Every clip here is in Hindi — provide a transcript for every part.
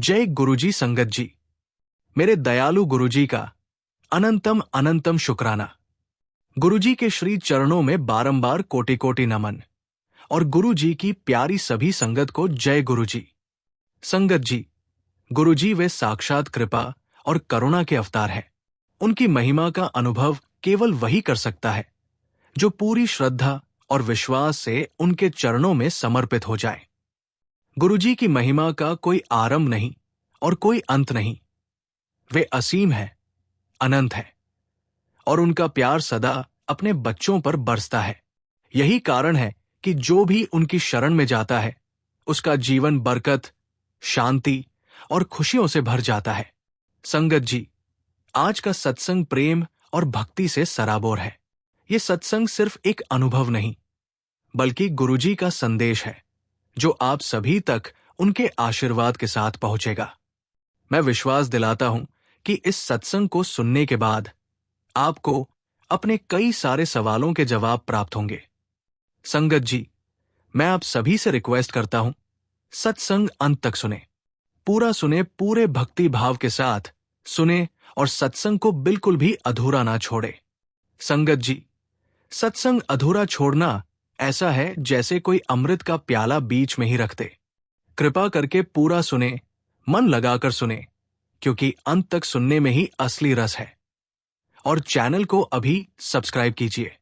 जय गुरुजी संगत जी। मेरे दयालु गुरुजी का अनंतम अनंतम शुक्राना। गुरुजी के श्री चरणों में बारंबार कोटि कोटि नमन और गुरुजी की प्यारी सभी संगत को जय गुरुजी। संगत जी, गुरुजी वे साक्षात कृपा और करुणा के अवतार हैं। उनकी महिमा का अनुभव केवल वही कर सकता है जो पूरी श्रद्धा और विश्वास से उनके चरणों में समर्पित हो जाए। गुरुजी की महिमा का कोई आरंभ नहीं और कोई अंत नहीं। वे असीम है, अनंत है और उनका प्यार सदा अपने बच्चों पर बरसता है। यही कारण है कि जो भी उनकी शरण में जाता है उसका जीवन बरकत, शांति और खुशियों से भर जाता है। संगत जी, आज का सत्संग प्रेम और भक्ति से सराबोर है। ये सत्संग सिर्फ एक अनुभव नहीं बल्कि गुरुजी का संदेश है जो आप सभी तक उनके आशीर्वाद के साथ पहुंचेगा। मैं विश्वास दिलाता हूं कि इस सत्संग को सुनने के बाद आपको अपने कई सारे सवालों के जवाब प्राप्त होंगे। संगत जी, मैं आप सभी से रिक्वेस्ट करता हूं, सत्संग अंत तक सुने, पूरा सुने, पूरे भक्ति भाव के साथ सुने और सत्संग को बिल्कुल भी अधूरा ना छोड़े। संगत जी, सत्संग अधूरा छोड़ना ऐसा है जैसे कोई अमृत का प्याला बीच में ही रख दे। कृपा करके पूरा सुने, मन लगाकर सुने, क्योंकि अंत तक सुनने में ही असली रस है। और चैनल को अभी सब्सक्राइब कीजिए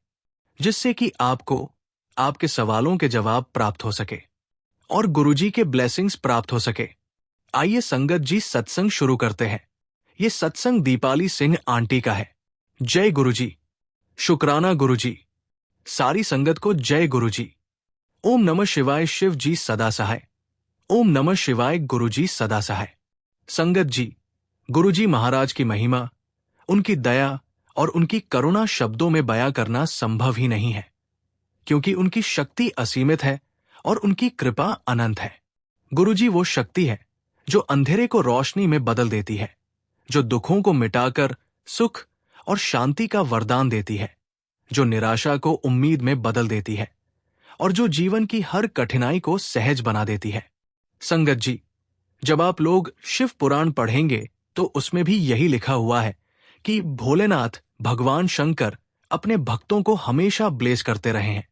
जिससे कि आपको आपके सवालों के जवाब प्राप्त हो सके और गुरुजी के ब्लेसिंग्स प्राप्त हो सके। आइए संगत जी, सत्संग शुरू करते हैं। ये सत्संग दीपाली सिंह आंटी का है। जय गुरुजी। शुक्राना गुरुजी। सारी संगत को जय गुरुजी। ओम नमः शिवाय। शिव जी सदा सहाय। ओम नमः शिवाय। गुरुजी सदा सहाय। संगत जी, गुरुजी महाराज की महिमा, उनकी दया और उनकी करुणा शब्दों में बयां करना संभव ही नहीं है, क्योंकि उनकी शक्ति असीमित है और उनकी कृपा अनंत है। गुरुजी वो शक्ति है जो अंधेरे को रोशनी में बदल देती है, जो दुखों को मिटाकर सुख और शांति का वरदान देती है, जो निराशा को उम्मीद में बदल देती है और जो जीवन की हर कठिनाई को सहज बना देती है। संगत जी, जब आप लोग शिव पुराण पढ़ेंगे तो उसमें भी यही लिखा हुआ है कि भोलेनाथ भगवान शंकर अपने भक्तों को हमेशा ब्लेस करते रहे हैं।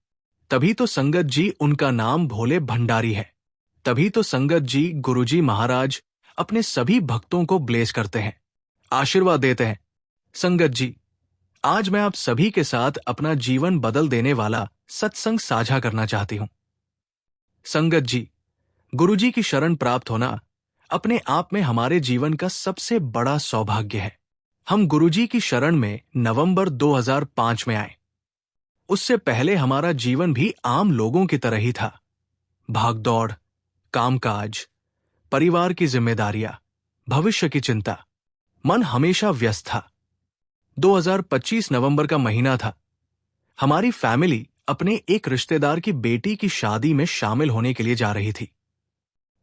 तभी तो संगत जी उनका नाम भोले भंडारी है। तभी तो संगत जी गुरुजी महाराज अपने सभी भक्तों को ब्लेस करते हैं, आशीर्वाद देते हैं। संगत जी, आज मैं आप सभी के साथ अपना जीवन बदल देने वाला सत्संग साझा करना चाहती हूं। संगत जी, गुरुजी की शरण प्राप्त होना अपने आप में हमारे जीवन का सबसे बड़ा सौभाग्य है। हम गुरुजी की शरण में नवंबर 2005 में आए। उससे पहले हमारा जीवन भी आम लोगों की तरह ही था। भागदौड़, कामकाज, परिवार की जिम्मेदारियां, भविष्य की चिंता, मन हमेशा व्यस्त था। 2025 नवंबर का महीना था। हमारी फैमिली अपने एक रिश्तेदार की बेटी की शादी में शामिल होने के लिए जा रही थी।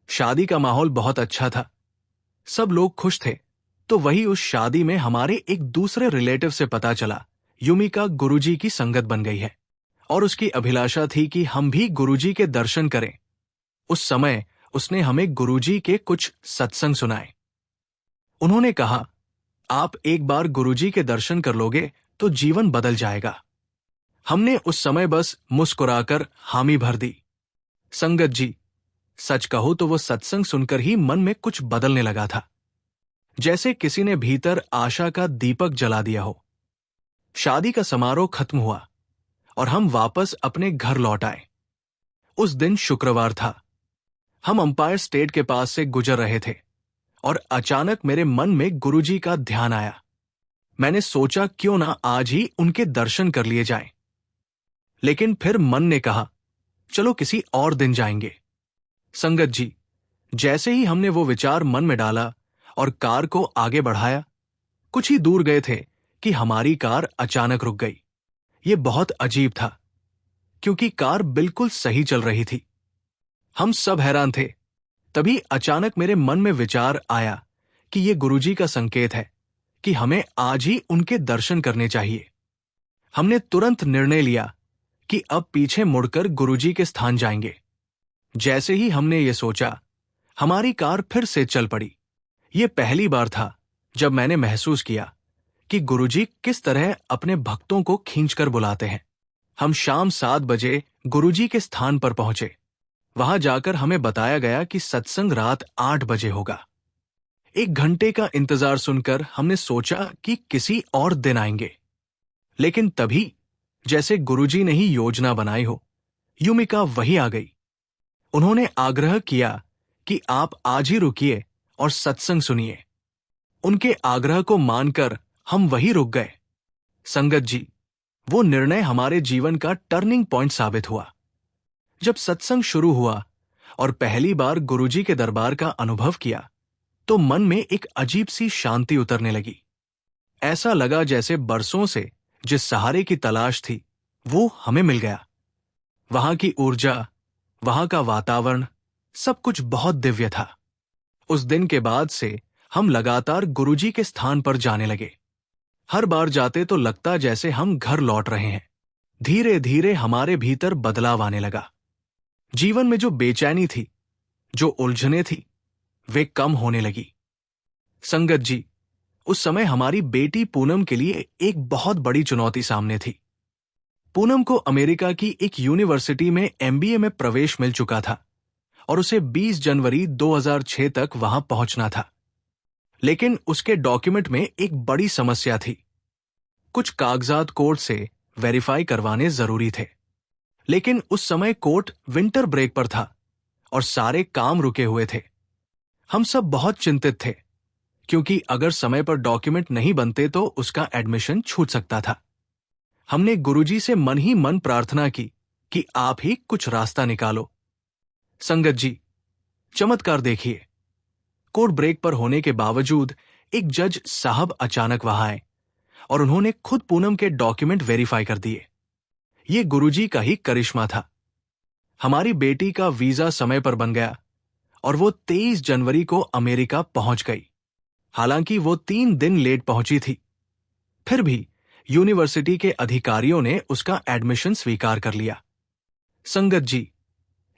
शादी का माहौल बहुत अच्छा था, सब लोग खुश थे। तो वही उस शादी में हमारे एक दूसरे रिलेटिव से पता चला युमिका गुरुजी की संगत बन गई है और उसकी अभिलाषा थी कि हम भी गुरुजी के दर्शन करें। उस समय उसने हमें गुरुजी के कुछ सत्संग सुनाए। उन्होंने कहा, आप एक बार गुरुजी के दर्शन कर लोगे तो जीवन बदल जाएगा। हमने उस समय बस मुस्कुराकर हामी भर दी। संगत जी, सच कहो तो वो सत्संग सुनकर ही मन में कुछ बदलने लगा था, जैसे किसी ने भीतर आशा का दीपक जला दिया हो। शादी का समारोह खत्म हुआ और हम वापस अपने घर लौट आए। उस दिन शुक्रवार था। हम अंपायर स्टेट के पास से गुजर रहे थे और अचानक मेरे मन में गुरुजी का ध्यान आया। मैंने सोचा क्यों ना आज ही उनके दर्शन कर लिए जाएं। लेकिन फिर मन ने कहा, चलो किसी और दिन जाएंगे। संगत जी, जैसे ही हमने वो विचार मन में डाला और कार को आगे बढ़ाया, कुछ ही दूर गए थे कि हमारी कार अचानक रुक गई। ये बहुत अजीब था क्योंकि कार बिल्कुल सही चल रही थी। हम सब हैरान थे। तभी अचानक मेरे मन में विचार आया कि ये गुरुजी का संकेत है कि हमें आज ही उनके दर्शन करने चाहिए। हमने तुरंत निर्णय लिया कि अब पीछे मुड़कर गुरुजी के स्थान जाएंगे। जैसे ही हमने ये सोचा, हमारी कार फिर से चल पड़ी। ये पहली बार था जब मैंने महसूस किया कि गुरुजी किस तरह अपने भक्तों को खींचकर बुलाते हैं। हम शाम 7 बजे गुरुजी के स्थान पर पहुंचे। वहां जाकर हमें बताया गया कि सत्संग रात 8 बजे होगा। 1 घंटे का इंतजार सुनकर हमने सोचा कि किसी और दिन आएंगे, लेकिन तभी जैसे गुरुजी ने ही योजना बनाई हो, युमिका वही आ गई। उन्होंने आग्रह किया कि आप आज ही रुकिए और सत्संग सुनिए। उनके आग्रह को मानकर हम वही रुक गए। संगत जी, वो निर्णय हमारे जीवन का टर्निंग पॉइंट साबित हुआ। जब सत्संग शुरू हुआ और पहली बार गुरुजी के दरबार का अनुभव किया, तो मन में एक अजीब सी शांति उतरने लगी। ऐसा लगा जैसे बरसों से जिस सहारे की तलाश थी, वो हमें मिल गया। वहां की ऊर्जा, वहां का वातावरण, सब कुछ बहुत दिव्य था। उस दिन के बाद से हम लगातार गुरुजी के स्थान पर जाने लगे। हर बार जाते तो लगता जैसे हम घर लौट रहे हैं। धीरे धीरे हमारे भीतर बदलाव आने लगा। जीवन में जो बेचैनी थी, जो उलझने थी, वे कम होने लगी। संगत जी, उस समय हमारी बेटी पूनम के लिए एक बहुत बड़ी चुनौती सामने थी। पूनम को अमेरिका की एक यूनिवर्सिटी में एमबीए में प्रवेश मिल चुका था और उसे 20 जनवरी 2006 तक वहां पहुंचना था। लेकिन उसके डॉक्यूमेंट में एक बड़ी समस्या थी। कुछ कागजात कोर्ट से वेरीफाई करवाने जरूरी थे, लेकिन उस समय कोर्ट विंटर ब्रेक पर था और सारे काम रुके हुए थे। हम सब बहुत चिंतित थे, क्योंकि अगर समय पर डॉक्यूमेंट नहीं बनते तो उसका एडमिशन छूट सकता था। हमने गुरुजी से मन ही मन प्रार्थना की कि आप ही कुछ रास्ता निकालो। संगत जी, चमत्कार देखिए। कोर्ट ब्रेक पर होने के बावजूद एक जज साहब अचानक वहां आए और उन्होंने खुद पूनम के डॉक्यूमेंट वेरीफाई कर दिए। ये गुरुजी का ही करिश्मा था। हमारी बेटी का वीजा समय पर बन गया और वो 23 जनवरी को अमेरिका पहुंच गई। हालांकि वो 3 दिन लेट पहुंची थी, फिर भी यूनिवर्सिटी के अधिकारियों ने उसका एडमिशन स्वीकार कर लिया। संगत जी,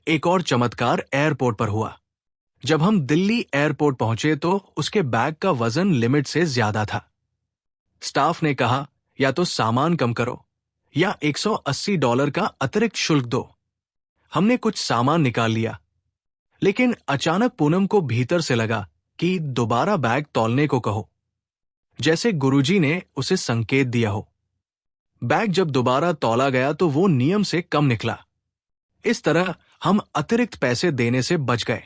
एक और चमत्कार एयरपोर्ट पर हुआ। जब हम दिल्ली एयरपोर्ट पहुंचे तो उसके बैग का वजन लिमिट से ज्यादा था। स्टाफ ने कहा, या तो सामान कम करो या $180 का अतिरिक्त शुल्क दो। हमने कुछ सामान निकाल लिया, लेकिन अचानक पूनम को भीतर से लगा कि दोबारा बैग तौलने को कहो, जैसे गुरुजी ने उसे संकेत दिया हो। बैग जब दोबारा तौला गया तो वो नियम से कम निकला। इस तरह हम अतिरिक्त पैसे देने से बच गए।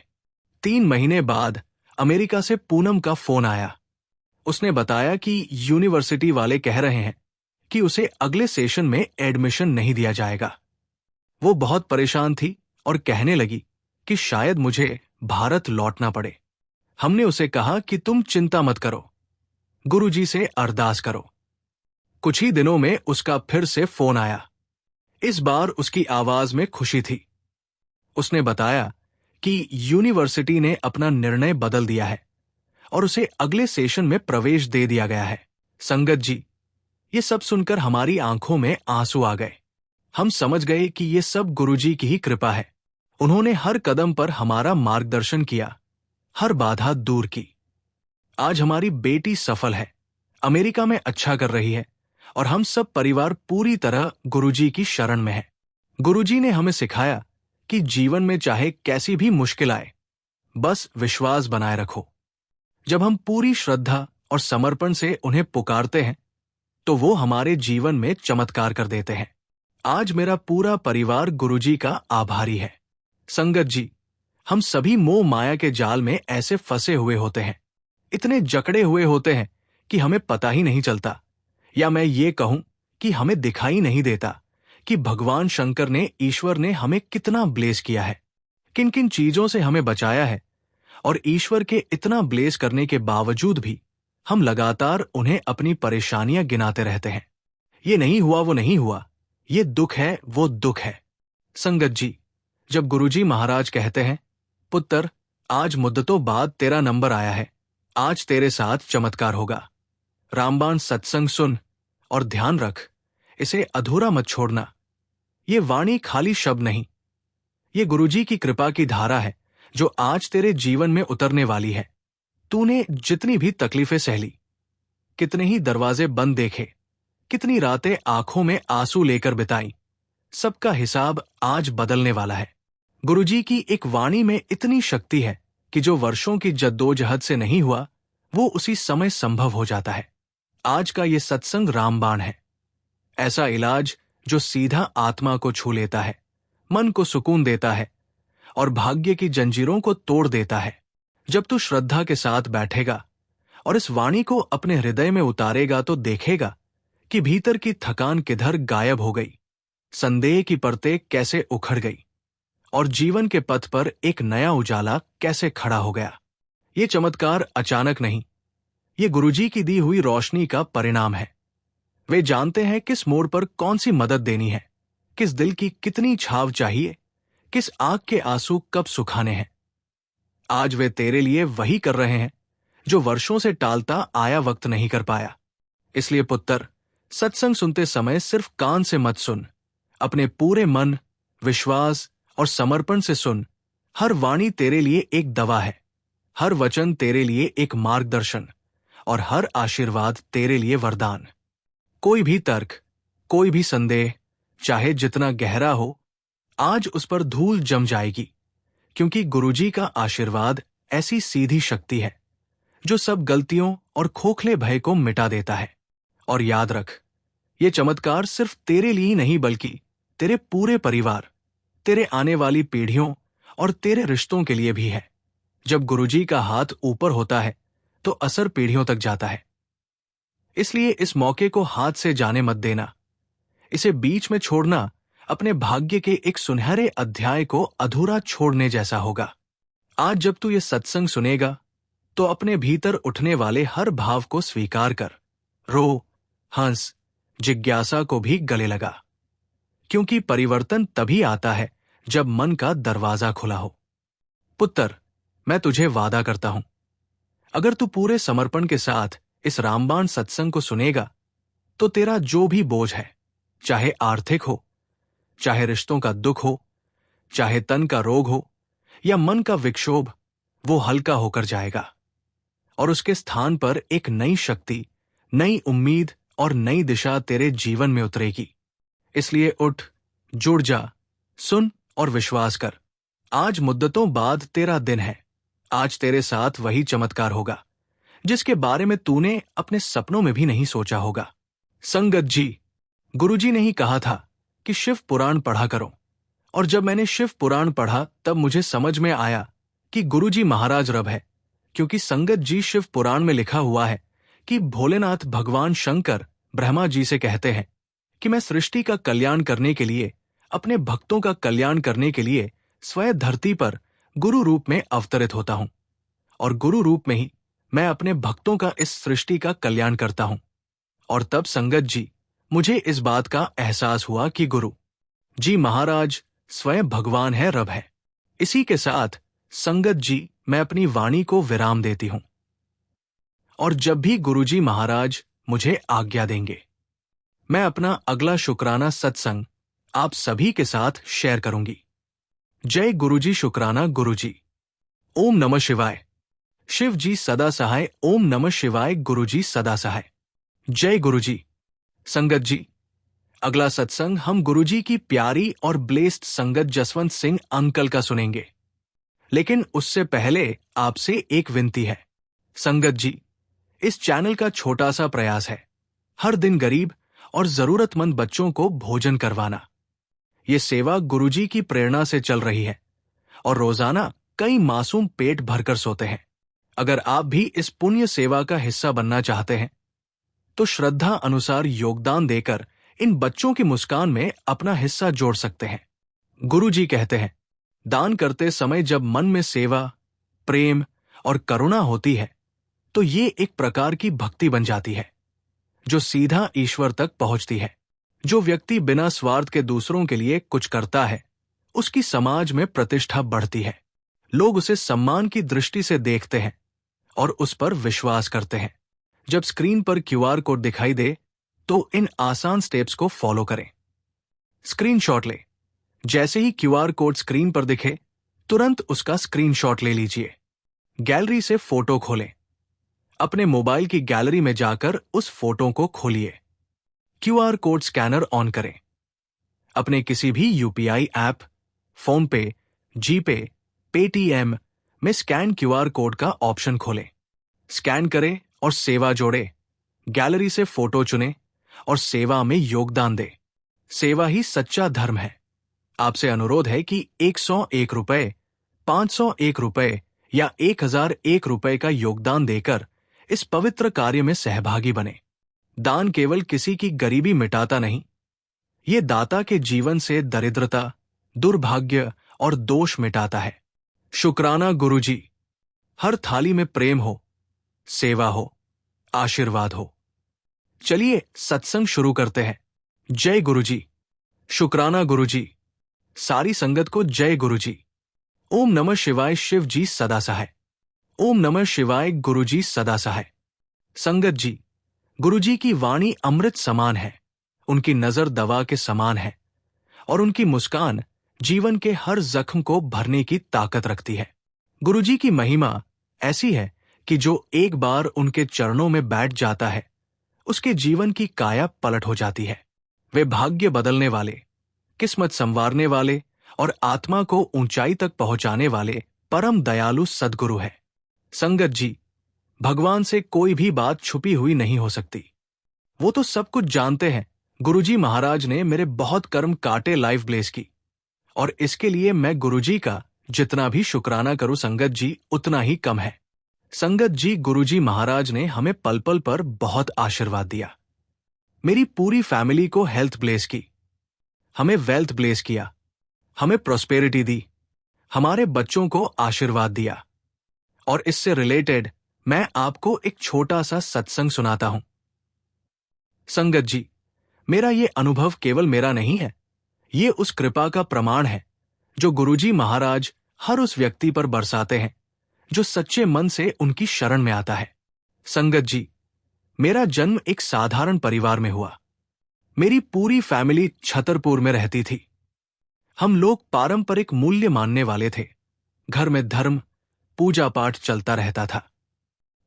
3 महीने बाद अमेरिका से पूनम का फोन आया। उसने बताया कि यूनिवर्सिटी वाले कह रहे हैं कि उसे अगले सेशन में एडमिशन नहीं दिया जाएगा। वो बहुत परेशान थी और कहने लगी कि शायद मुझे भारत लौटना पड़े। हमने उसे कहा कि तुम चिंता मत करो, गुरुजी से अरदास करो। कुछ ही दिनों में उसका फिर से फोन आया। इस बार उसकी आवाज में खुशी थी। उसने बताया कि यूनिवर्सिटी ने अपना निर्णय बदल दिया है और उसे अगले सेशन में प्रवेश दे दिया गया है। संगत जी, ये सब सुनकर हमारी आंखों में आंसू आ गए। हम समझ गए कि ये सब गुरुजी की ही कृपा है। उन्होंने हर कदम पर हमारा मार्गदर्शन किया, हर बाधा दूर की। आज हमारी बेटी सफल है, अमेरिका में अच्छा कर रही है और हम सब परिवार पूरी तरह गुरुजी की शरण में है। गुरुजी ने हमें सिखाया कि जीवन में चाहे कैसी भी मुश्किल आए, बस विश्वास बनाए रखो। जब हम पूरी श्रद्धा और समर्पण से उन्हें पुकारते हैं, तो वो हमारे जीवन में चमत्कार कर देते हैं। आज मेरा पूरा परिवार गुरुजी का आभारी है। संगत जी, हम सभी मोह माया के जाल में ऐसे फंसे हुए होते हैं, इतने जकड़े हुए होते हैं कि हमें पता ही नहीं चलता, या मैं ये कहूं कि हमें दिखाई नहीं देता कि भगवान शंकर ने, ईश्वर ने हमें कितना ब्लेस किया है, किन किन चीजों से हमें बचाया है। और ईश्वर के इतना ब्लेस करने के बावजूद भी हम लगातार उन्हें अपनी परेशानियां गिनाते रहते हैं। ये नहीं हुआ वो नहीं हुआ, ये दुख है वो दुख है। संगत जी, जब गुरुजी महाराज कहते हैं, पुत्र आज मुद्दतों बाद तेरा नंबर आया है, आज तेरे साथ चमत्कार होगा, रामबाण सत्संग सुन और ध्यान रख, इसे अधूरा मत छोड़ना। ये वाणी खाली शब्द नहीं, ये गुरुजी की कृपा की धारा है जो आज तेरे जीवन में उतरने वाली है। तूने जितनी भी तकलीफें सहली, कितने ही दरवाजे बंद देखे, कितनी रातें आंखों में आंसू लेकर बिताई, सबका हिसाब आज बदलने वाला है। गुरुजी की एक वाणी में इतनी शक्ति है कि जो वर्षों की जद्दोजहद से नहीं हुआ, वो उसी समय संभव हो जाता है। आज का ये सत्संग रामबाण है, ऐसा इलाज जो सीधा आत्मा को छू लेता है, मन को सुकून देता है और भाग्य की जंजीरों को तोड़ देता है। जब तू श्रद्धा के साथ बैठेगा और इस वाणी को अपने हृदय में उतारेगा तो देखेगा कि भीतर की थकान किधर गायब हो गई, संदेह की परतें कैसे उखड़ गई और जीवन के पथ पर एक नया उजाला कैसे खड़ा हो गया। ये चमत्कार अचानक नहीं, ये गुरुजी की दी हुई रोशनी का परिणाम है। वे जानते हैं किस मोड़ पर कौन सी मदद देनी है, किस दिल की कितनी छाव चाहिए, किस आंख के आंसू कब सुखाने हैं। आज वे तेरे लिए वही कर रहे हैं जो वर्षों से टालता आया वक्त नहीं कर पाया। इसलिए पुत्र, सत्संग सुनते समय सिर्फ कान से मत सुन, अपने पूरे मन, विश्वास और समर्पण से सुन। हर वाणी तेरे लिए एक दवा है, हर वचन तेरे लिए एक मार्गदर्शन और हर आशीर्वाद तेरे लिए वरदान। कोई भी तर्क, कोई भी संदेह, चाहे जितना गहरा हो, आज उस पर धूल जम जाएगी, क्योंकि गुरुजी का आशीर्वाद ऐसी सीधी शक्ति है जो सब गलतियों और खोखले भय को मिटा देता है। और याद रख, ये चमत्कार सिर्फ तेरे लिए नहीं बल्कि तेरे पूरे परिवार, तेरे आने वाली पीढ़ियों और तेरे रिश्तों के लिए भी है। जब गुरुजी का हाथ ऊपर होता है तो असर पीढ़ियों तक जाता है। इसलिए इस मौके को हाथ से जाने मत देना। इसे बीच में छोड़ना अपने भाग्य के एक सुनहरे अध्याय को अधूरा छोड़ने जैसा होगा। आज जब तू ये सत्संग सुनेगा तो अपने भीतर उठने वाले हर भाव को स्वीकार कर, रो, हंस, जिज्ञासा को भी गले लगा, क्योंकि परिवर्तन तभी आता है जब मन का दरवाजा खुला हो। पुत्र, मैं तुझे वादा करता हूं, अगर तू पूरे समर्पण के साथ इस रामबाण सत्संग को सुनेगा तो तेरा जो भी बोझ है, चाहे आर्थिक हो, चाहे रिश्तों का दुख हो, चाहे तन का रोग हो या मन का विक्षोभ, वो हल्का होकर जाएगा और उसके स्थान पर एक नई शक्ति, नई उम्मीद और नई दिशा तेरे जीवन में उतरेगी। इसलिए उठ, जुड़ जा, सुन और विश्वास कर। आज मुद्दतों बाद तेरा दिन है। आज तेरे साथ वही चमत्कार होगा जिसके बारे में तूने अपने सपनों में भी नहीं सोचा होगा। संगत जी, गुरुजी ने ही कहा था कि शिव पुराण पढ़ा करो, और जब मैंने शिव पुराण पढ़ा तब मुझे समझ में आया कि गुरुजी महाराज रब है, क्योंकि संगत जी शिव पुराण में लिखा हुआ है कि भोलेनाथ भगवान शंकर ब्रह्मा जी से कहते हैं कि मैं सृष्टि का कल्याण करने के लिए, अपने भक्तों का कल्याण करने के लिए स्वयं धरती पर गुरु रूप में अवतरित होता हूं और गुरु रूप में ही मैं अपने भक्तों का इस सृष्टि का कल्याण करता हूं। और तब संगत जी, मुझे इस बात का एहसास हुआ कि गुरु जी महाराज स्वयं भगवान है, रब है। इसी के साथ संगत जी, मैं अपनी वाणी को विराम देती हूं और जब भी गुरुजी महाराज मुझे आज्ञा देंगे, मैं अपना अगला शुक्राना सत्संग आप सभी के साथ शेयर करूंगी। जय गुरुजी। शुक्राना गुरुजी। ओम नमः शिवाय। शिव जी सदा सहाय। ओम नमः शिवाय। गुरुजी सदा सहाय। जय गुरुजी। संगत जी, अगला सत्संग हम गुरुजी की प्यारी और ब्लेस्ड संगत जसवंत सिंह अंकल का सुनेंगे, लेकिन उससे पहले आपसे एक विनती है। संगत जी, इस चैनल का छोटा सा प्रयास है हर दिन गरीब और जरूरतमंद बच्चों को भोजन करवाना। ये सेवा गुरुजी की प्रेरणा से चल रही है और रोजाना कई मासूम पेट भरकर सोते हैं। अगर आप भी इस पुण्य सेवा का हिस्सा बनना चाहते हैं तो श्रद्धा अनुसार योगदान देकर इन बच्चों की मुस्कान में अपना हिस्सा जोड़ सकते हैं। गुरुजी कहते हैं, दान करते समय जब मन में सेवा, प्रेम और करुणा होती है तो ये एक प्रकार की भक्ति बन जाती है जो सीधा ईश्वर तक पहुंचती है। जो व्यक्ति बिना स्वार्थ के दूसरों के लिए कुछ करता है, उसकी समाज में प्रतिष्ठा बढ़ती है। लोग उसे सम्मान की दृष्टि से देखते हैं और उस पर विश्वास करते हैं। जब स्क्रीन पर क्यूआर कोड दिखाई दे तो इन आसान स्टेप्स को फॉलो करें। स्क्रीनशॉट ले। जैसे ही क्यूआर कोड स्क्रीन पर दिखे तुरंत उसका स्क्रीनशॉट ले लीजिए। गैलरी से फोटो खोलें। अपने मोबाइल की गैलरी में जाकर उस फोटो को खोलिए। क्यूआर कोड स्कैनर ऑन करें। अपने किसी भी यूपीआई ऐप, फोन पे, जीपे, पेटीएम में स्कैन क्यूआर कोड का ऑप्शन खोलें। स्कैन करें और सेवा जोड़ें। गैलरी से फोटो चुनें और सेवा में योगदान दें। सेवा ही सच्चा धर्म है। आपसे अनुरोध है कि 101 रुपए, 501 रुपए या 1001 रुपए का योगदान देकर इस पवित्र कार्य में सहभागी बने। दान केवल किसी की गरीबी मिटाता नहीं, ये दाता के जीवन से दरिद्रता, दुर्भाग्य और दोष मिटाता है। शुक्राना गुरुजी। हर थाली में प्रेम हो, सेवा हो, आशीर्वाद हो। चलिए सत्संग शुरू करते हैं। जय गुरुजी। शुक्राना गुरुजी। सारी संगत को जय गुरुजी। ओम नमः शिवाय। शिव जी सदा सहाय। ओम नमः शिवाय। गुरुजी सदा सहाय। संगत जी, गुरुजी की वाणी अमृत समान है, उनकी नजर दवा के समान है और उनकी मुस्कान जीवन के हर जख्म को भरने की ताकत रखती है। गुरुजी की महिमा ऐसी है कि जो एक बार उनके चरणों में बैठ जाता है, उसके जीवन की काया पलट हो जाती है। वे भाग्य बदलने वाले, किस्मत संवारने वाले और आत्मा को ऊंचाई तक पहुंचाने वाले परम दयालु सद्गुरु है। संगत जी, भगवान से कोई भी बात छुपी हुई नहीं हो सकती। वो तो सब कुछ जानते हैं। गुरुजी महाराज ने मेरे बहुत कर्म काटे लाइफ ब्लेस की, और इसके लिए मैं गुरुजी का जितना भी शुक्राना करूं संगत जी, उतना ही कम है। संगत जी, गुरुजी महाराज ने हमें पल पल पर बहुत आशीर्वाद दिया। मेरी पूरी फैमिली को हेल्थ ब्लेस की, हमें वेल्थ ब्लेस किया, हमें प्रॉस्पेरिटी दी, हमारे बच्चों को आशीर्वाद दिया। और इससे रिलेटेड मैं आपको एक छोटा सा सत्संग सुनाता हूं। संगत जी, मेरा ये अनुभव केवल मेरा नहीं है, ये उस कृपा का प्रमाण है जो गुरुजी महाराज हर उस व्यक्ति पर बरसाते हैं जो सच्चे मन से उनकी शरण में आता है। संगत जी, मेरा जन्म एक साधारण परिवार में हुआ। मेरी पूरी फैमिली छतरपुर में रहती थी। हम लोग पारंपरिक मूल्य मानने वाले थे। घर में धर्म, पूजा पाठ चलता रहता था।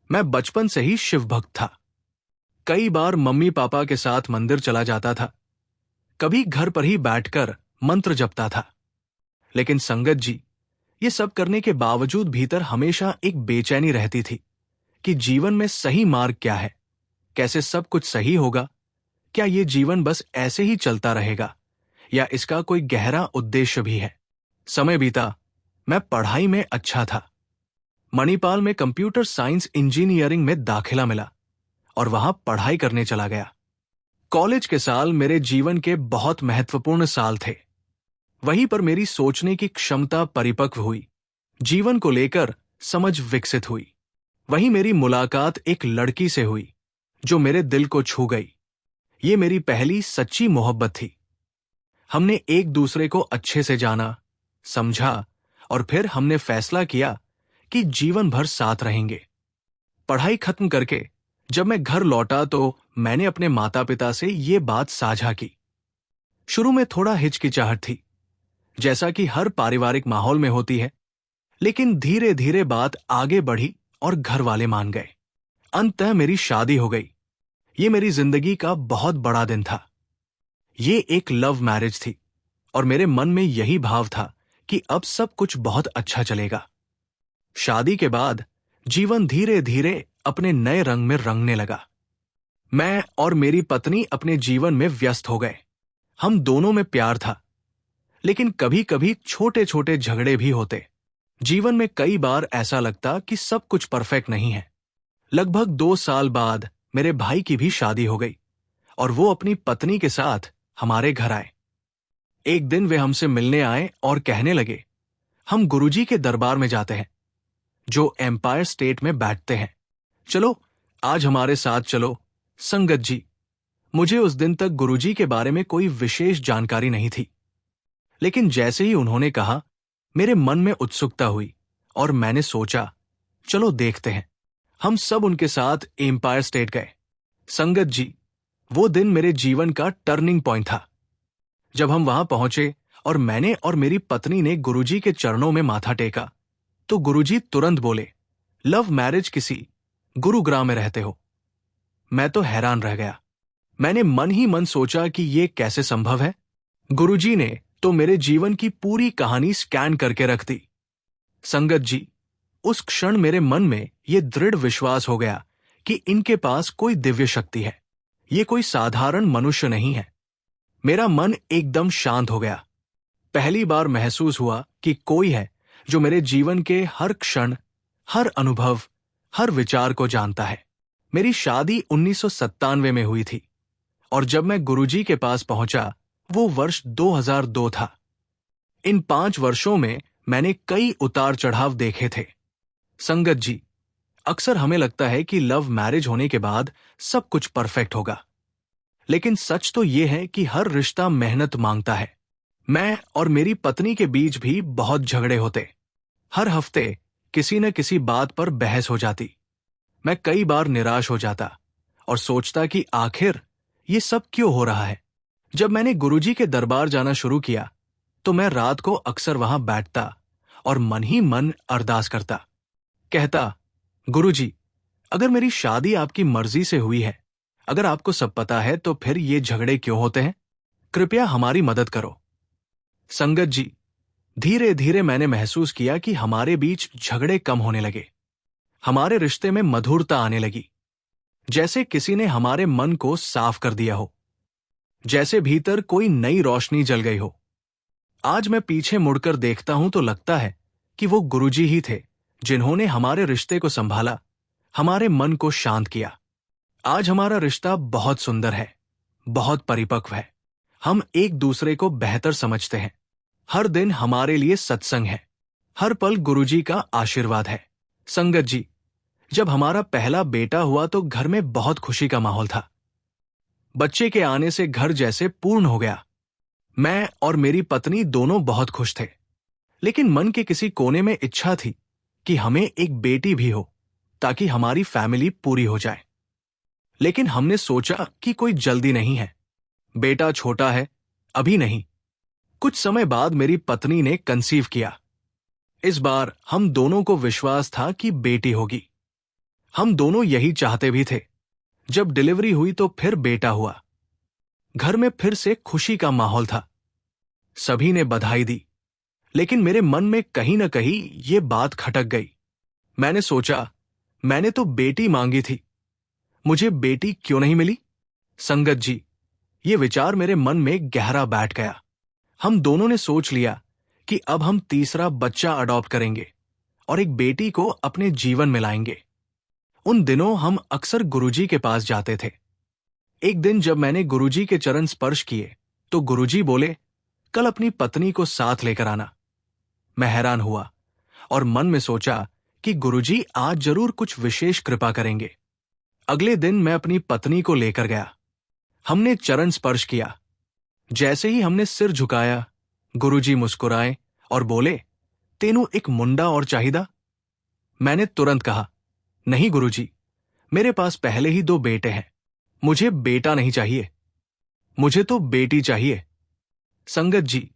मैं बचपन से ही शिव भक्त था। कई बार मम्मी पापा के साथ मंदिर चला जाता था, कभी घर पर ही बैठकर मंत्र जपता था। लेकिन संगत जी, ये सब करने के बावजूद भीतर हमेशा एक बेचैनी रहती थी कि जीवन में सही मार्ग क्या है, कैसे सब कुछ सही होगा, क्या ये जीवन बस ऐसे ही चलता रहेगा या इसका कोई गहरा उद्देश्य भी है। समय बीता, मैं पढ़ाई में अच्छा था। मणिपाल में कंप्यूटर साइंस इंजीनियरिंग में दाखिला मिला और वहां पढ़ाई करने चला गया। कॉलेज के साल मेरे जीवन के बहुत महत्वपूर्ण साल थे। वहीं पर मेरी सोचने की क्षमता परिपक्व हुई, जीवन को लेकर समझ विकसित हुई। वहीं मेरी मुलाकात एक लड़की से हुई जो मेरे दिल को छू गई। ये मेरी पहली सच्ची मोहब्बत थी। हमने एक दूसरे को अच्छे से जाना, समझा और फिर हमने फैसला किया कि जीवन भर साथ रहेंगे। पढ़ाई खत्म करके जब मैं घर लौटा तो मैंने अपने माता पिता से ये बात साझा की। शुरू में थोड़ा हिचकिचाहट थी, जैसा कि हर पारिवारिक माहौल में होती है, लेकिन धीरे धीरे बात आगे बढ़ी और घर वाले मान गए। अंततः मेरी शादी हो गई। ये मेरी जिंदगी का बहुत बड़ा दिन था। ये एक लव मैरिज थी और मेरे मन में यही भाव था कि अब सब कुछ बहुत अच्छा चलेगा। शादी के बाद जीवन धीरे धीरे अपने नए रंग में रंगने लगा। मैं और मेरी पत्नी अपने जीवन में व्यस्त हो गए। हम दोनों में प्यार था, लेकिन कभी कभी छोटे छोटे झगड़े भी होते। जीवन में कई बार ऐसा लगता कि सब कुछ परफेक्ट नहीं है। लगभग 2 साल बाद मेरे भाई की भी शादी हो गई और वो अपनी पत्नी के साथ हमारे घर आए। एक दिन वे हमसे मिलने आए और कहने लगे, हम गुरुजी के दरबार में जाते हैं जो एम्पायर स्टेट में बैठते हैं, चलो आज हमारे साथ चलो। संगत जी, मुझे उस दिन तक गुरुजी के बारे में कोई विशेष जानकारी नहीं थी, लेकिन जैसे ही उन्होंने कहा मेरे मन में उत्सुकता हुई और मैंने सोचा चलो देखते हैं। हम सब उनके साथ एम्पायर स्टेट गए। संगत जी, वो दिन मेरे जीवन का टर्निंग पॉइंट था। जब हम वहां पहुंचे और मैंने और मेरी पत्नी ने गुरुजी के चरणों में माथा टेका तो गुरुजी तुरंत बोले, लव मैरिज किसी गुरुग्राम में रहते हो। मैं तो हैरान रह गया। मैंने मन ही मन सोचा कि ये कैसे संभव है। गुरुजी ने तो मेरे जीवन की पूरी कहानी स्कैन करके रख दी। संगत जी, उस क्षण मेरे मन में यह दृढ़ विश्वास हो गया कि इनके पास कोई दिव्य शक्ति है। ये कोई साधारण मनुष्य नहीं है। मेरा मन एकदम शांत हो गया। पहली बार महसूस हुआ कि कोई है जो मेरे जीवन के हर क्षण, हर अनुभव, हर विचार को जानता है। मेरी शादी 1997 में हुई थी और जब मैं गुरुजी के पास पहुंचा वो वर्ष 2002 था। इन 5 वर्षों में मैंने कई उतार चढ़ाव देखे थे। संगत जी, अक्सर हमें लगता है कि लव मैरिज होने के बाद सब कुछ परफेक्ट होगा, लेकिन सच तो यह है कि हर रिश्ता मेहनत मांगता है। मैं और मेरी पत्नी के बीच भी बहुत झगड़े होते। हर हफ्ते किसी न किसी बात पर बहस हो जाती। मैं कई बार निराश हो जाता और सोचता कि आखिर ये सब क्यों हो रहा है। जब मैंने गुरुजी के दरबार जाना शुरू किया तो मैं रात को अक्सर वहां बैठता और मन ही मन अरदास करता। कहता, गुरुजी, अगर मेरी शादी आपकी मर्जी से हुई है, अगर आपको सब पता है तो फिर ये झगड़े क्यों होते हैं? कृपया हमारी मदद करो। संगत जी, धीरे धीरे मैंने महसूस किया कि हमारे बीच झगड़े कम होने लगे। हमारे रिश्ते में मधुरता आने लगी, जैसे किसी ने हमारे मन को साफ कर दिया हो, जैसे भीतर कोई नई रोशनी जल गई हो। आज मैं पीछे मुड़कर देखता हूं तो लगता है कि वो गुरुजी ही थे जिन्होंने हमारे रिश्ते को संभाला, हमारे मन को शांत किया। आज हमारा रिश्ता बहुत सुंदर है, बहुत परिपक्व है। हम एक दूसरे को बेहतर समझते हैं। हर दिन हमारे लिए सत्संग है, हर पल गुरुजी का आशीर्वाद है। संगत जी, जब हमारा पहला बेटा हुआ तो घर में बहुत खुशी का माहौल था। बच्चे के आने से घर जैसे पूर्ण हो गया। मैं और मेरी पत्नी दोनों बहुत खुश थे, लेकिन मन के किसी कोने में इच्छा थी कि हमें एक बेटी भी हो ताकि हमारी फैमिली पूरी हो जाए। लेकिन हमने सोचा कि कोई जल्दी नहीं है, बेटा छोटा है, अभी नहीं। कुछ समय बाद मेरी पत्नी ने कंसीव किया। इस बार हम दोनों को विश्वास था कि बेटी होगी। हम दोनों यही चाहते भी थे। जब डिलीवरी हुई तो फिर बेटा हुआ। घर में फिर से खुशी का माहौल था। सभी ने बधाई दी, लेकिन मेरे मन में कहीं न कहीं ये बात खटक गई। मैंने सोचा, मैंने तो बेटी मांगी थी, मुझे बेटी क्यों नहीं मिली? संगत जी, ये विचार मेरे मन में गहरा बैठ गया। हम दोनों ने सोच लिया कि अब हम तीसरा बच्चा अडॉप्ट करेंगे और एक बेटी को अपने जीवन में लाएंगे। उन दिनों हम अक्सर गुरुजी के पास जाते थे। एक दिन जब मैंने गुरुजी के चरण स्पर्श किए तो गुरुजी बोले, कल अपनी पत्नी को साथ लेकर आना। मैं हैरान हुआ और मन में सोचा कि गुरुजी आज जरूर कुछ विशेष कृपा करेंगे। अगले दिन मैं अपनी पत्नी को लेकर गया। हमने चरण स्पर्श किया। जैसे ही हमने सिर झुकाया, गुरुजी मुस्कुराए और बोले, तेनू एक मुंडा और चाहिदा? मैंने तुरंत कहा, नहीं गुरुजी, मेरे पास पहले ही 2 बेटे हैं, मुझे बेटा नहीं चाहिए, मुझे तो बेटी चाहिए। संगत जी,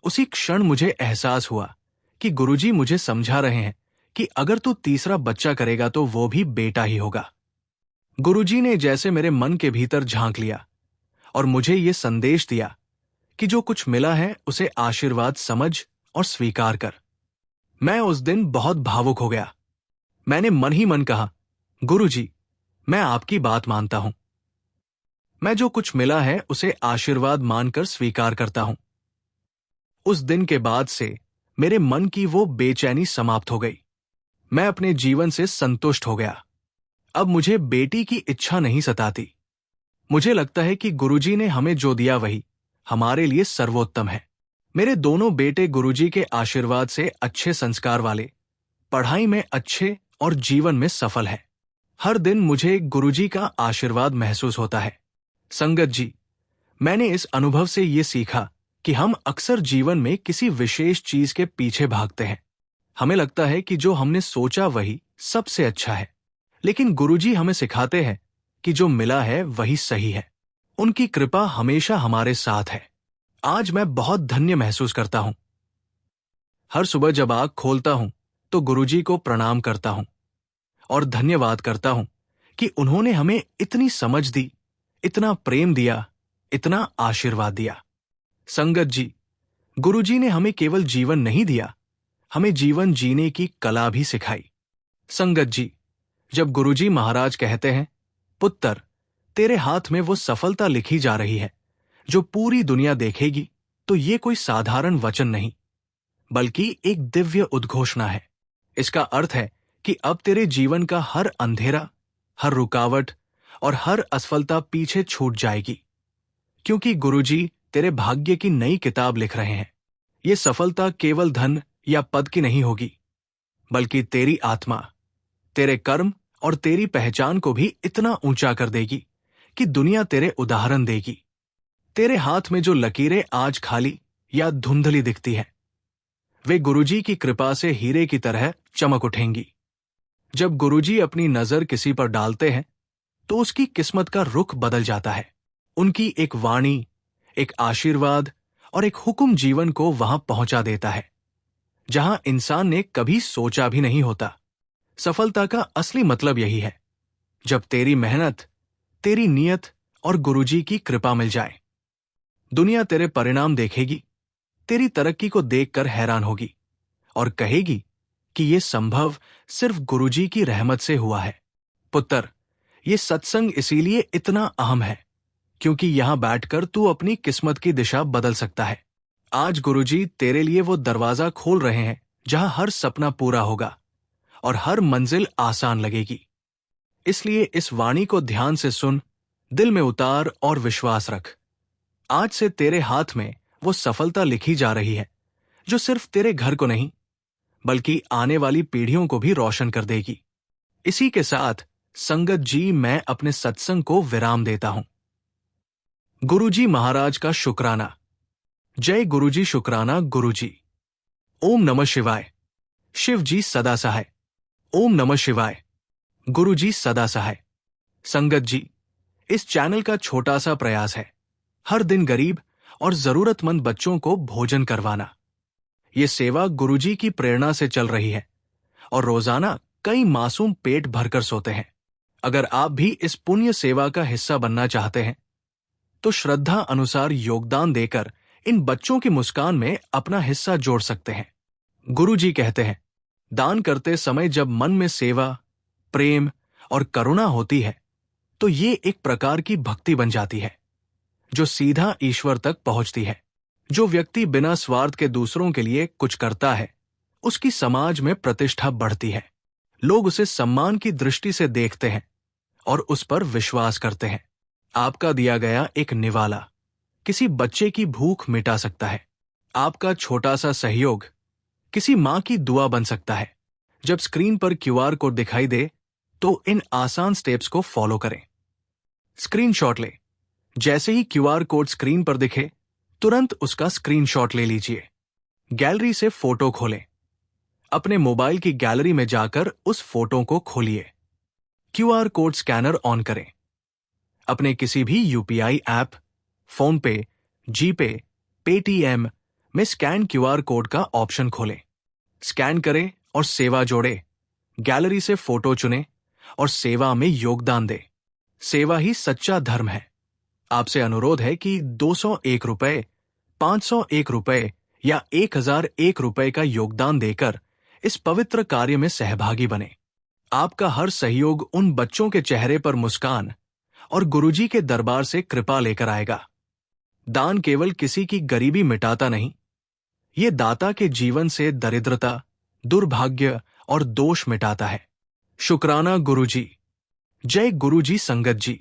उसी क्षण मुझे एहसास हुआ कि गुरुजी मुझे समझा रहे हैं कि अगर तू तीसरा बच्चा करेगा तो वो भी बेटा ही होगा। गुरुजी ने जैसे मेरे मन के भीतर झांक लिया और मुझे ये संदेश दिया कि जो कुछ मिला है उसे आशीर्वाद समझ और स्वीकार कर। मैं उस दिन बहुत भावुक हो गया। मैंने मन ही मन कहा, गुरुजी, मैं आपकी बात मानता हूं। मैं जो कुछ मिला है उसे आशीर्वाद मानकर स्वीकार करता हूं। उस दिन के बाद से मेरे मन की वो बेचैनी समाप्त हो गई। मैं अपने जीवन से संतुष्ट हो गया। अब मुझे बेटी की इच्छा नहीं सताती। मुझे लगता है कि गुरुजी ने हमें जो दिया वही हमारे लिए सर्वोत्तम है। मेरे दोनों बेटे गुरुजी के आशीर्वाद से अच्छे संस्कार वाले, पढ़ाई में अच्छे और जीवन में सफल है। हर दिन मुझे गुरुजी का आशीर्वाद महसूस होता है। संगत जी, मैंने इस अनुभव से ये सीखा कि हम अक्सर जीवन में किसी विशेष चीज के पीछे भागते हैं। हमें लगता है कि जो हमने सोचा वही सबसे अच्छा है, लेकिन गुरुजी हमें सिखाते हैं कि जो मिला है वही सही है। उनकी कृपा हमेशा हमारे साथ है। आज मैं बहुत धन्य महसूस करता हूं। हर सुबह जब आँख खोलता हूं तो गुरुजी को प्रणाम करता हूं और धन्यवाद करता हूं कि उन्होंने हमें इतनी समझ दी, इतना प्रेम दिया, इतना आशीर्वाद दिया। संगत जी, गुरुजी ने हमें केवल जीवन नहीं दिया, हमें जीवन जीने की कला भी सिखाई। संगत जी, जब गुरुजी महाराज कहते हैं, पुत्र, तेरे हाथ में वो सफलता लिखी जा रही है जो पूरी दुनिया देखेगी, तो ये कोई साधारण वचन नहीं, बल्कि एक दिव्य उद्घोषणा है। इसका अर्थ है कि अब तेरे जीवन का हर अंधेरा, हर रुकावट और हर असफलता पीछे छूट जाएगी, क्योंकि गुरुजी तेरे भाग्य की नई किताब लिख रहे हैं। ये सफलता केवल धन या पद की नहीं होगी, बल्कि तेरी आत्मा, तेरे कर्म और तेरी पहचान को भी इतना ऊंचा कर देगी कि दुनिया तेरे उदाहरण देगी। तेरे हाथ में जो लकीरें आज खाली या धुंधली दिखती हैं, वे गुरुजी की कृपा से हीरे की तरह चमक उठेंगी। जब गुरुजी अपनी नजर किसी पर डालते हैं तो उसकी किस्मत का रुख बदल जाता है। उनकी एक वाणी, एक आशीर्वाद और एक हुक्म जीवन को वहां पहुंचा देता है जहां इंसान ने कभी सोचा भी नहीं होता। सफलता का असली मतलब यही है, जब तेरी मेहनत, तेरी नियत और गुरुजी की कृपा मिल जाए। दुनिया तेरे परिणाम देखेगी, तेरी तरक्की को देखकर हैरान होगी और कहेगी कि यह संभव सिर्फ गुरुजी की रहमत से हुआ है। पुत्र, ये सत्संग इसीलिए इतना अहम है क्योंकि यहां बैठकर तू अपनी किस्मत की दिशा बदल सकता है। आज गुरुजी तेरे लिए वो दरवाजा खोल रहे हैं जहां हर सपना पूरा होगा और हर मंजिल आसान लगेगी। इसलिए इस वाणी को ध्यान से सुन, दिल में उतार और विश्वास रख। आज से तेरे हाथ में वो सफलता लिखी जा रही है जो सिर्फ तेरे घर को नहीं, बल्कि आने वाली पीढ़ियों को भी रोशन कर देगी। इसी के साथ संगत जी, मैं अपने सत्संग को विराम देता हूं। गुरुजी महाराज का शुक्राना। जय गुरुजी। शुक्राना गुरुजी। ओम नमः शिवाय। शिव जी सदा सहाय। ओम नमः शिवाय। गुरुजी सदा सहाय। संगत जी, इस चैनल का छोटा सा प्रयास है हर दिन गरीब और जरूरतमंद बच्चों को भोजन करवाना। ये सेवा गुरुजी की प्रेरणा से चल रही है और रोजाना कई मासूम पेट भरकर सोते हैं। अगर आप भी इस पुण्य सेवा का हिस्सा बनना चाहते हैं तो श्रद्धा अनुसार योगदान देकर इन बच्चों की मुस्कान में अपना हिस्सा जोड़ सकते हैं। गुरुजी कहते हैं, दान करते समय जब मन में सेवा, प्रेम और करुणा होती है तो ये एक प्रकार की भक्ति बन जाती है जो सीधा ईश्वर तक पहुंचती है। जो व्यक्ति बिना स्वार्थ के दूसरों के लिए कुछ करता है, उसकी समाज में प्रतिष्ठा बढ़ती है। लोग उसे सम्मान की दृष्टि से देखते हैं और उस पर विश्वास करते हैं। आपका दिया गया एक निवाला किसी बच्चे की भूख मिटा सकता है। आपका छोटा सा सहयोग किसी मां की दुआ बन सकता है। जब स्क्रीन पर क्यूआर कोड दिखाई दे तो इन आसान स्टेप्स को फॉलो करें। स्क्रीनशॉट ले। जैसे ही क्यूआर कोड स्क्रीन पर दिखे, तुरंत उसका स्क्रीनशॉट ले लीजिए। गैलरी से फोटो खोलें। अपने मोबाइल की गैलरी में जाकर उस फोटो को खोलिए। क्यूआर कोड स्कैनर ऑन करें। अपने किसी भी यूपीआई ऐप, फोन पे, जीपे, पेटीएम में स्कैन क्यूआर कोड का ऑप्शन खोलें। स्कैन करें और सेवा जोड़े। गैलरी से फोटो चुनें और सेवा में योगदान दें। सेवा ही सच्चा धर्म है। आपसे अनुरोध है कि 201 रुपए, 501 रुपए या 1001 रुपए का योगदान देकर इस पवित्र कार्य में सहभागी बने। आपका हर सहयोग उन बच्चों के चेहरे पर मुस्कान और गुरुजी के दरबार से कृपा लेकर आएगा। दान केवल किसी की गरीबी मिटाता नहीं, ये दाता के जीवन से दरिद्रता, दुर्भाग्य और दोष मिटाता है। शुक्राना गुरुजी। जय गुरुजी। संगत जी।